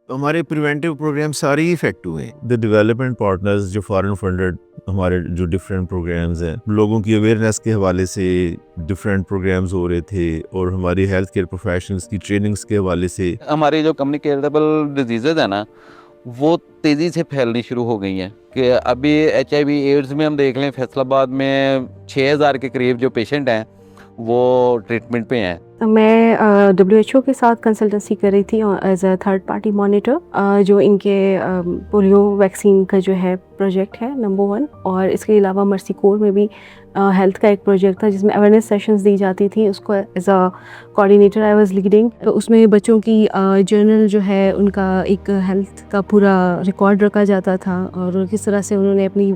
हमारे preventive programme सारे ही effective हुए। द डेवलपमेंट पार्टनर्स जो फॉरेन फंडेड हमारे जो डिफरेंट प्रोग्राम्स हैं, लोगों की अवेयरनेस के हवाले से डिफरेंट प्रोग्राम्स हो रहे थे और हमारी हेल्थ केयर प्रोफेशनल्स की ट्रेनिंग्स के हवाले से हमारी जो कम्युनिकेटेबल डिजीज़ है ना, वो तेज़ी से फैलनी शुरू हो गई हैं कि अभी HIV एड्स में हम देख लें, फैसलाबाद में 6000 के करीब जो पेशेंट हैं वो ट्रीटमेंट पे हैं। मैं WHO के साथ कंसल्टेंसी कर रही थी as a third party monitor, जो इनके पोलियो वैक्सीन का जो है प्रोजेक्ट है नंबर 1, और इसके अलावा मर्सी कोर में भी हेल्थ का एक प्रोजेक्ट था जिसमें अवेयरनेस सेशंस दी जाती थी। उसको as a coordinator I was leading. तो उसमें बच्चों की जर्नल जो है उनका एक हेल्थ का पूरा रिकॉर्ड रखा जाता था और किस तरह से उन्होंने अपनी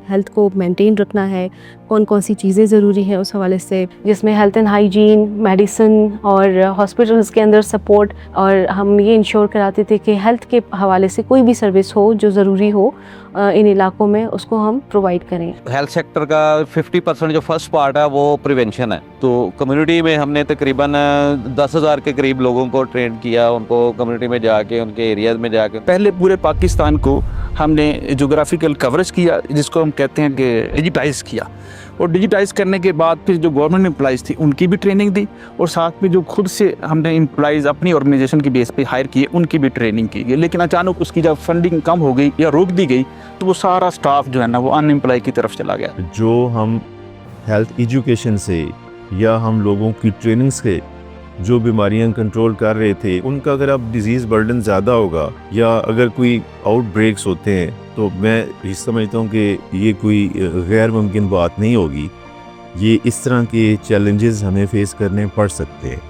हेल्थ को मेंटेन रखना है, कौन कौन सी चीज़ें ज़रूरी हैं उस हवाले से, जिसमें हेल्थ एंड हाइजीन, मेडिसिन और हॉस्पिटल्स के अंदर सपोर्ट। और हम ये इंश्योर कराते थे कि हेल्थ के हवाले से कोई भी सर्विस हो जो ज़रूरी हो इन इलाकों में, उसको हम प्रोवाइड करें। हेल्थ सेक्टर का 50% जो फर्स्ट पार्ट है वो प्रिवेंशन है। तो कम्युनिटी में हमने तकरीबन 10,000 के करीब लोगों को ट्रेन किया, उनको कम्युनिटी में जाके उनके एरियाज में जाके। पहले पूरे पाकिस्तान को हमने जोग्राफिकल कवरेज किया, जिसको हम कहते हैं कि डिजिटाइज किया, और डिजिटाइज करने के बाद फिर जो गवर्नमेंट एम्प्लॉइज़ थी उनकी भी ट्रेनिंग दी, और साथ में जो खुद से हमने एम्प्लॉइज़ अपनी ऑर्गेनाइजेशन की बेस पे हायर किए उनकी भी ट्रेनिंग की गई। लेकिन अचानक उसकी जब फंडिंग कम हो गई या रोक दी गई तो वो सारा स्टाफ जो है ना वो अनएम्प्लॉय की तरफ चला गया। जो हम हेल्थ एजुकेशन से या हम लोगों की ट्रेनिंग से जो बीमारियां कंट्रोल कर रहे थे, उनका अगर अब डिजीज़ बर्डन ज़्यादा होगा या अगर कोई आउटब्रेक्स होते हैं, तो मैं ये समझता हूँ कि ये कोई गैर मुमकिन बात नहीं होगी। ये इस तरह के चैलेंजेस हमें फेस करने पड़ सकते हैं।